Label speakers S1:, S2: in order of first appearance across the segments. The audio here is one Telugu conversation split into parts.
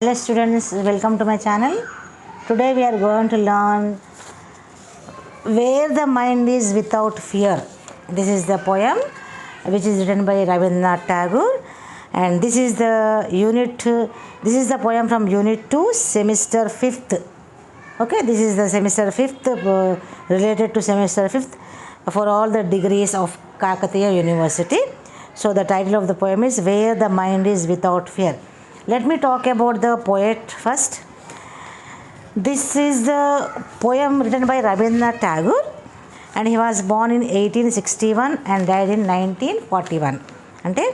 S1: Hello students, welcome to my channel. Today we are going to learn Where the Mind is Without Fear. This is the poem which is written by Rabindranath Tagore, and this is the poem from unit 2 semester 5th. Okay, this is the semester 5th related to semester 5th for all the degrees of Kakatiya University. So the title of the poem is Where the Mind is Without Fear. Let me talk about the poet first. This is the poem written by Rabindranath Tagore, and he was born in 1861 and died in 1941. అంటే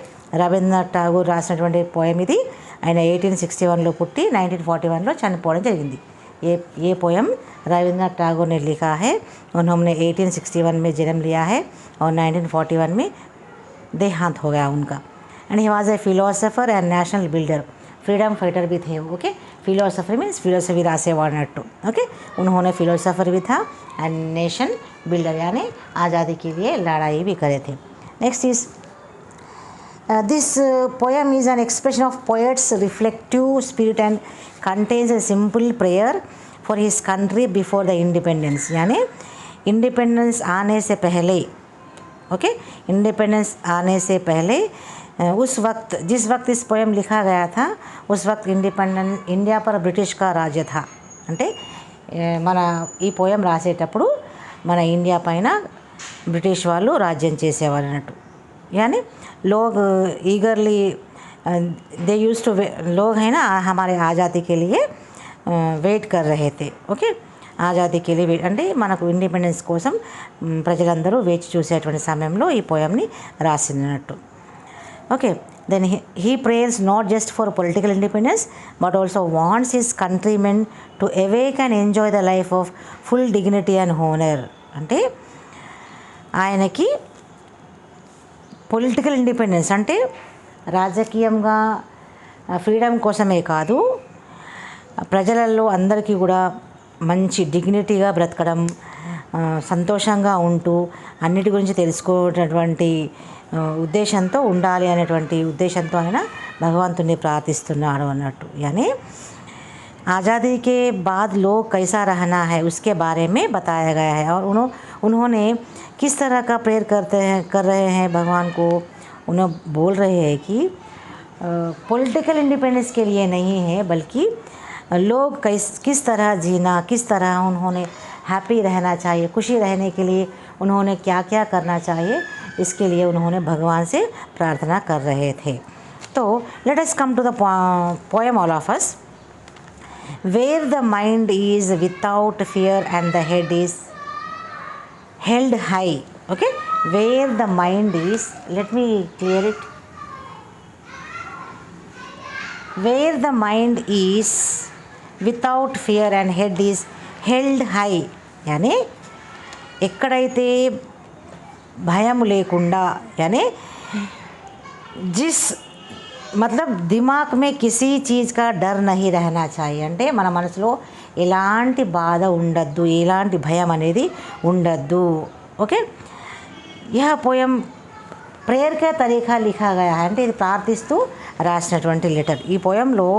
S1: రవీంద్రనాథ్ ఠాగూర్ రాసినటువంటి పోయం ఇది. ఆయన 1861లో పుట్టి 1941లో చనిపోవడం జరిగింది. ये पोएम रविंद्रनाथ टैगोर ने लिखा है. उन्होंने 1861 में जन्म लिया है और 1941 में देहांत हो गया उनका. And he was a philosopher and national builder. Freedom fighter भी थे. ओके, फिलोसफर मीन्स फिलोसफी रासेवाड़नट्टू. ओके, उन्होंने फिलोसफर भी था एंड नेशन बिल्डर यानी आज़ादी के लिए लड़ाई भी करे थे. Next is this poem is an expression of poets reflective spirit and contains a simple prayer for his country before the independence. यानी इंडिपेंडेंस आने से पहले, ओके, इंडिपेंडेंस आने से पहले उस वक्त, जिस वक्त इस पोएम लिखा गया था उस वक्त ఇండియా पर బ్రిటిష్ का राज्य था. అంటే మన ఈ పోయం రాసేటప్పుడు మన ఇండియా పైన బ్రిటిష్ వాళ్ళు రాజ్యం చేసేవారు అన్నట్టు. यानी लोग ईगरली दे यूज टू लोग है ना हमारे आज़ादी के लिए वेट कर रहे थे. ఓకే, ఆజాదీ కే లియే అంటే మనకు ఇండిపెండెన్స్ కోసం ప్రజలందరూ వేచి చూసేటువంటి సమయంలో ఈ పోయంని రాసినట్టు. Okay, then he prays not just for political independence but also wants his countrymen to awake and enjoy the life of full dignity and honor. అంటే ఆయనకి పొలిటికల్ ఇండిపెండెన్స్ అంటే రాజకీయంగా ఫ్రీడమ్ కోసమే కాదు, ప్రజలలో అందరికీ కూడా మంచి డిగ్నిటీగా బ్రతకడం, సంతోషంగా ఉంటూ అన్నిటి గురించి తెలుసుకోవటటువంటి ఉద్దేశంతో ఉండాలి అనేటువంటి ఉద్దేశంతో ఆయన భగవంతుని ప్రార్థిస్తున్నాడు అన్నట్టు. यानी आज़ादी के बाद लोग कैसा रहना है उसके बारे में बताया गया है. और उन्होंने किस तरह का प्रेयर कर रहे हैं भगवान को. उन्हें बोल रहे हैं कि पॉलिटिकल इंडिपेंडेंस के लिए नहीं है बल्कि लोग किस तरह जीना, किस तरह उन्होंने हैप्पी रहना चाहिए, खुशी रहने के लिए उन्होंने क्या क्या करना चाहिए, इसके लिए उन्होंने भगवान से प्रार्थना कर रहे थे. तो let us come to the poem all of us. Where the mind is without fear and the head is held high. Okay, where the mind is, let me clear it. Where the mind is without fear and head is held high. यानी ఎక్కడైతే భయం లేకుండా, यानी जिस मतलब दिमाग में किसी चीज़ का डर नहीं रहना चाहिए. అంటే మన మనసులో ఎలాంటి బాధ ఉండద్దు, ఎలాంటి భయం అనేది ఉండద్దు. ఓకే, यह पोएम ప్రేయర్ కే తరీకా లిఖా గయా है. అంటే ఇది ప్రార్థిస్తూ రాసినటువంటి లెటర్. ఈ పోయంలో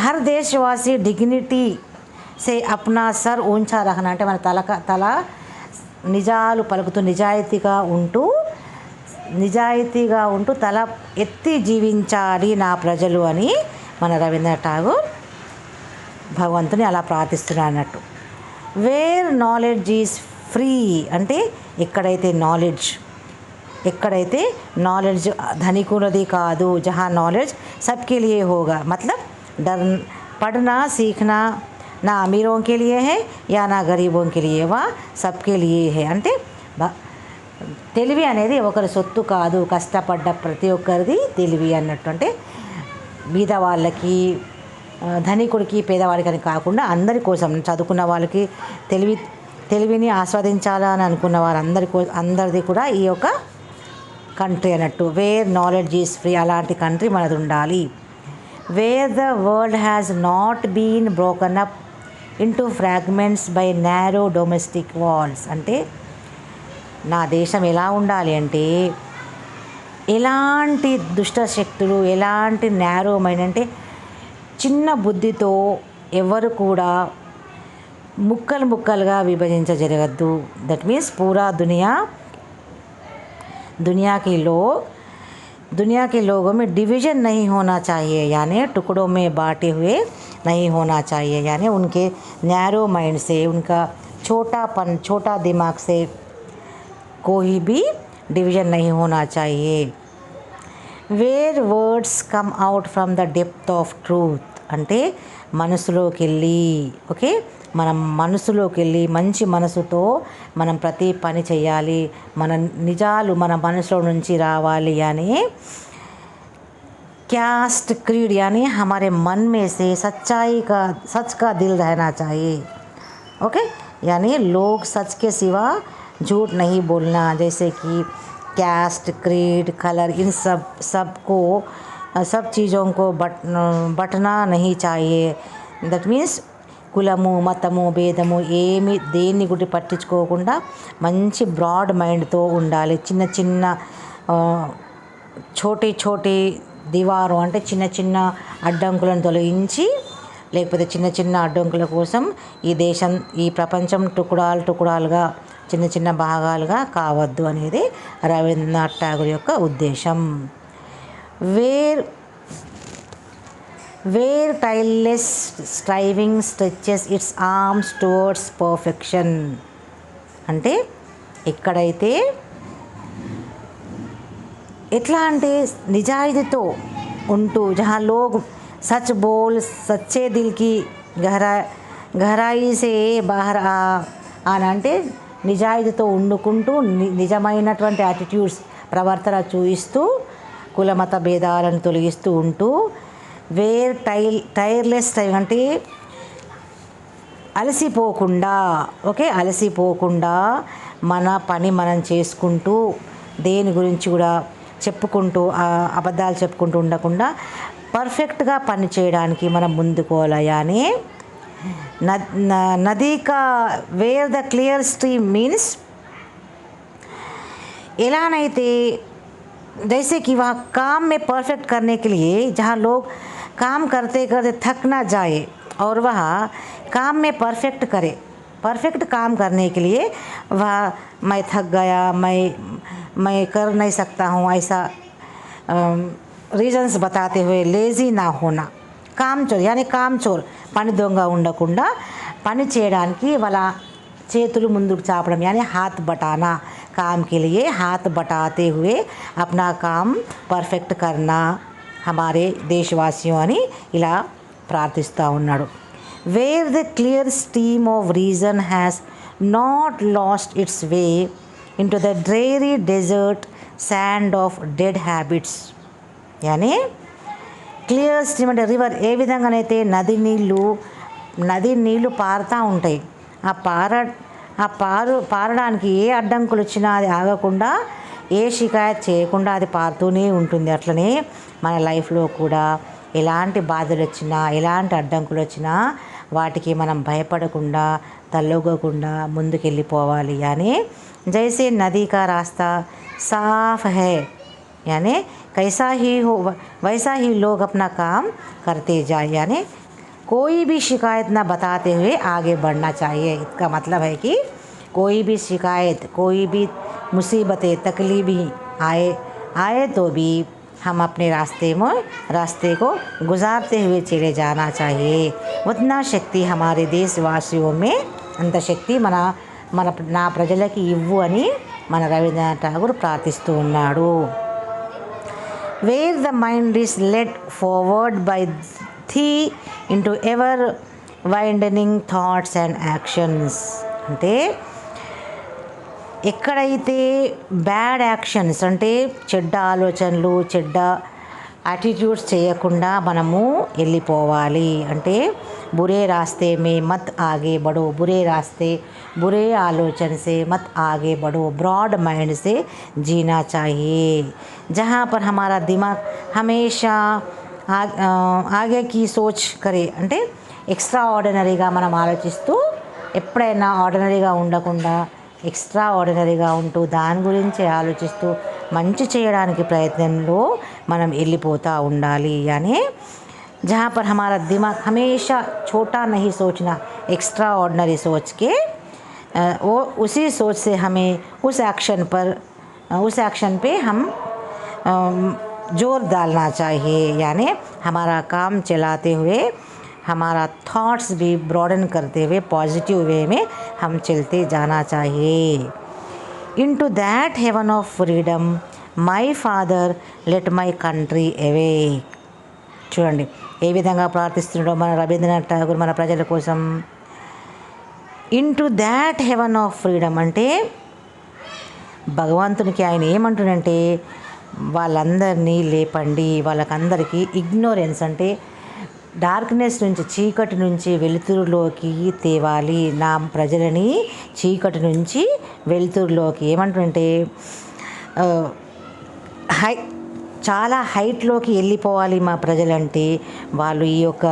S1: హర్ దేశవాసి డిగ్నిటీ సే అప్నా సర్ ఊంచా రఖనా అంటే మన తల నిజాలు పలుకుతూ నిజాయితీగా ఉంటూ తల ఎత్తి జీవించాలి నా ప్రజలు అని మన రవీంద్రనాథ్ ఠాగూర్ భగవంతుని అలా ప్రార్థిస్తున్నాడు అన్నట్టు. వేర్ నాలెడ్జ్ ఈజ్ ఫ్రీ అంటే ఎక్కడైతే నాలెడ్జ్ ధనికులది కాదు. జహా నాలెడ్జ్ సబ్కే లియే హోగా. मतलब पढ़ना सीखना ना अमीरों के लिए है या ना गरीबों के लिए, वह सबके लिए है. అంటే తెలివి అనేది ఒకరి సొత్తు కాదు, కష్టపడ్డ ప్రతి ఒక్కరిది తెలివి అన్నట్టు. అంటే బీద వాళ్ళకి, ధనికుడికి, పేదవాడికి అని కాకుండా అందరి కోసం, చదువుకున్న వాళ్ళకి, తెలివిని ఆస్వాదించాలని అనుకున్న అందరిది కూడా ఈ యొక్క కంట్రీ అన్నట్టు. వేర్ నాలెడ్జ్ ఈజ్ ఫ్రీ, అలాంటి కంట్రీ మనది ఉండాలి. Where the world has not been broken up into fragments by narrow domestic walls. అంటే నా దేశం ఎలా ఉండాలి అంటే ఎలాంటి దుష్ట శక్తులు, ఎలాంటి నేరో మైండ్ అంటే చిన్న బుద్ధితో ఎవరు కూడా ముక్కలు ముక్కలుగా విభజించజరగద్దు. దట్ మీన్స్ పూరా दुनिया के लोगों में डिवीज़न नहीं होना चाहिए, यानी टुकड़ों में बांटे हुए नहीं होना चाहिए, यानी उनके नैरो माइंड से, उनका छोटा दिमाग से कोई भी डिवीज़न नहीं होना चाहिए. Where words come out from the depth of truth అంటే మనసులోకి వెళ్ళి, ఓకే, మనం మనసులోకి వెళ్ళి మంచి మనసుతో మనం ప్రతి పని చేయాలి. మన నిజాలు మన మనసులో నుంచి రావాలి. అని क्यास्ट क्रीड यानी हमारे मन में से सच का दिल रहना चाहिए. ओके, यानी लोग सच के सिवा झूठ नहीं बोलना. जैसे कि कैस्ट, क्रीड, कलर, इन सब चीज़ों को बटना नहीं चाहिए. దట్ మీన్స్ కులము, మతము, భేదము ఏమి దేన్ని గుడి పట్టించుకోకుండా మంచి బ్రాడ్ మైండ్తో ఉండాలి. చిన్న చిన్న చోటి దివారు అంటే చిన్న చిన్న అడ్డంకులను తొలగించి, లేకపోతే చిన్న చిన్న అడ్డంకుల కోసం ఈ ప్రపంచం టుకుడాలుగా చిన్న చిన్న భాగాలుగా కావద్దు అనేది రవీంద్రనాథ్ ఠాగూర్ యొక్క ఉద్దేశం. Where tireless striving stretches its arms towards perfection అంటే ఎక్కడైతే ఎట్లా అంటే నిజాయితీతో ఉంటూ, జహా లోగ్ సచ్ బోల్ సచ్చే దిల్కి గహరాయి సే బాహర్ అని అంటే నిజాయితీతో వండుకుంటూ నిజమైనటువంటి యాటిట్యూడ్స్ ప్రవర్తన చూపిస్తూ కులమత భేదాలను తొలగిస్తూ ఉంటూ, వేర్ టైర్లెస్ టైం అంటే అలసిపోకుండా, ఓకే, అలసిపోకుండా మన పని మనం చేసుకుంటూ దేని గురించి కూడా చెప్పుకుంటూ అబద్ధాలు చెప్పుకుంటూ ఉండకుండా పర్ఫెక్ట్గా పని చేయడానికి మనం ముందుకోవాలి. అని नदी का where the clear stream means ఎలా నైతే जैसे कि वहाँ काम में परफेक्ट करने के लिए जहाँ लोग काम करते करते थक ना जाए और वह काम में परफेक्ट काम करने के लिए वह मैं थक गया, मैं कर नहीं सकता हूँ, ऐसा రీజన్స్ बताते हुए లేజీ నా హోనా. కామ్చోర్ పని దొంగ ఉండకుండా పని చేయడానికి వాళ్ళ చేతులు ముందుకు చాపడం, यानी हाथ बटाना, काम के लिए हाथ बटाते हुए अपना काम परफेक्ट करना हमारे देशवासियों అని ఇలా ప్రార్థిస్తూ ఉన్నాడు. Where the clear stream of reason has not lost its way into the dreary desert sand of dead habits. यानी క్లియర్ స్ట్రీమ్ అంటే రివర్ ఏ విధంగానైతే నది నీళ్ళు పారుతూ ఉంటాయి, పారడానికి ఏ అడ్డంకులు వచ్చినా అది ఆగకుండా, ఏ షికాయత్ చేయకుండా అది పారుతూనే ఉంటుంది. అట్లనే మన లైఫ్లో కూడా ఎలాంటి బాధలు వచ్చినా, ఎలాంటి అడ్డంకులు వచ్చినా వాటికి మనం భయపడకుండా, తల్లొగ్గకుండా ముందుకెళ్ళిపోవాలి. यानी जैसे नदी का रास्ता साफ है, यानी कैसा ही हो वैसा ही लोग अपना काम करते जाए. यानी कोई भी शिकायत ना बताते हुए आगे बढ़ना चाहिए. इसका मतलब है कि कोई भी शिकायत, कोई भी मुसीबतें, तकलीफ आए तो भी हम अपने रास्ते को गुजारते हुए चले जाना चाहिए. उतना शक्ति हमारे देशवासियों में, अंत शक्ति నా ప్రజలకి ఇవ్వు అని మన రవీంద్రనాథ్ ఠాగూర్ ప్రార్థిస్తూ ఉన్నాడు. Where the mind is led forward by thee into ever widening thoughts and actions అంటే ఎక్కడైతే బ్యాడ్ యాక్షన్స్ అంటే చెడ్డ ఆలోచనలు, చెడ్డ యాటిట్యూడ్స్ చేయకుండా మనము వెళ్ళిపోవాలి. అంటే बुरे रास्ते में मत आगे बढ़ो, बुरे आलोचन से मत आगे बढ़ो, ब्रॉड माइंड से जीना चाहिए. जहाँ पर हमारा दिमाग हमेशा आगे की सोच करे, అంటే ఎక్స్ట్రా ఆర్డినరీగా మనం ఆలోచిస్తూ ఎప్పుడైనా ఆర్డినరీగా ఉండకుండా ఎక్స్ట్రా ఆర్డినరీగా ఉంటూ దాని గురించి ఆలోచిస్తూ మంచి చేయడానికి ప్రయత్నంలో మనం వెళ్ళిపోతూ ఉండాలి. అని जहाँ पर हमारा दिमाग हमेशा छोटा नहीं सोचना, एक्स्ट्रा ऑर्डिनरी सोच के वो उसी सोच से हमें उस एक्शन पे हम जोर डालना चाहिए। यानी हमारा काम चलाते हुए हमारा थॉट्स भी ब्रॉडन करते हुए पॉजिटिव वे में हम चलते जाना चाहिए। Into that heaven of freedom, my father let my country awake. చూడండి ఏ విధంగా ప్రార్థిస్తున్నాడో మన రవీంద్రనాథ్ ఠాగూర్ మన ప్రజల కోసం. Into that haven of freedom అంటే భగవంతునికి ఆయన ఏమంటున్నంటే వాళ్ళందరినీ లేపండి, వాళ్ళకందరికీ ఇగ్నోరెన్స్ అంటే డార్క్నెస్ నుంచి, చీకటి నుంచి వెలుతురులోకి తేవాలి. నా ప్రజలని చీకటి నుంచి వెలుతురులోకి ఏమంటుంటే చాలా హైట్లోకి వెళ్ళిపోవాలి మా ప్రజలంటే. వాళ్ళు ఈ యొక్క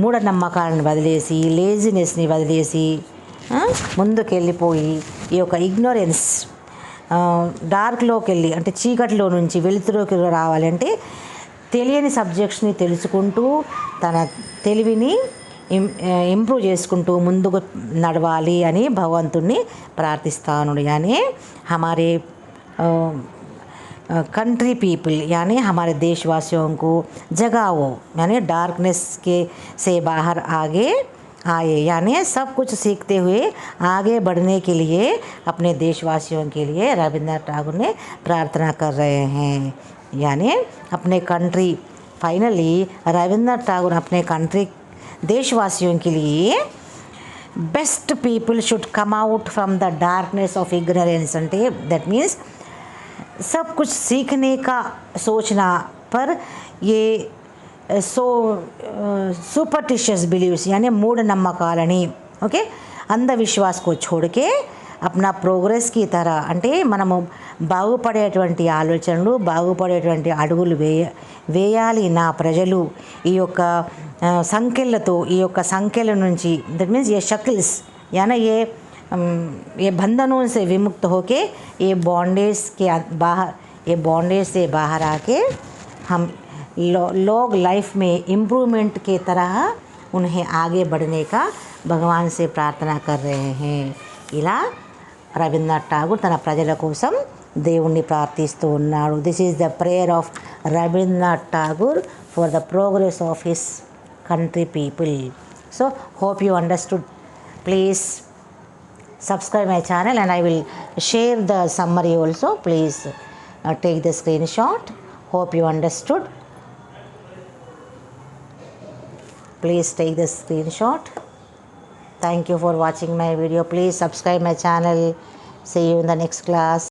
S1: మూఢనమ్మకాలను వదిలేసి, లేజినెస్ని వదిలేసి ముందుకు వెళ్ళిపోయి ఈ యొక్క ఇగ్నోరెన్స్ డార్క్లోకి వెళ్ళి అంటే చీకటిలో నుంచి వెలుతురులోకి రావాలంటే తెలియని సబ్జెక్ట్స్ని తెలుసుకుంటూ తన తెలివిని ఇంప్రూవ్ చేసుకుంటూ ముందుకు నడవాలి అని భగవంతుణ్ణి ప్రార్థిస్తాను. यानी हमारे कंट्री पीपल यानी हमारे देशवासियों को जगाओ, यानी डार्कनेस के से बाहर आगे आए, यानी सब कुछ सीखते हुए आगे बढ़ने के लिए अपने देशवासियों के लिए रविंद्रनाथ ठाकुर ने प्रार्थना कर रहे हैं. यानी अपने कंट्री फाइनली रविंद्रनाथ ठाकुर अपने कंट्री देशवासियों के लिए best people should come out from the darkness of ignorance. అంటే दैट मीन्स सब कुछ सीखने का सोचना पर ये सुपरस्टिशियस बिलीव्स यानी మూఢనమ్మకాలని ఓకే अंधविश्वास को छोड़ के अपना प्रोग्रेस की तरह అంటే మనము బాగుపడేటువంటి ఆలోచనలు, బాగుపడేటువంటి అడుగులు వేయాలి నా ప్రజలు ఈ యొక్క సంఖ్యలతో, ఈ యొక్క సంఖ్యల నుంచి దట్ మీన్స్ ये शक्ल्स यानी ये बंधनों से विमुक्त होके ये बॉन्डेज से बाहर आके हम लोग लाइफ में इम्प्रूवमेंट के तरह उन्हें आगे बढ़ने का भगवान से प्रार्थना कर रहे हैं. ఇలా రవీంద్రనాథ్ ఠాగూర్ తన ప్రజల కోసం దేవుణ్ణి ప్రార్థిస్తూ ఉన్నాడు. This is the prayer of Rabindranath Tagore for the progress of his country people. So hope you understood. Please subscribe my channel and I will share the summary also. Please take the screenshot. Hope you understood. Please take the screenshot. Thank you for watching my video. Please subscribe my channel. See you in the next class.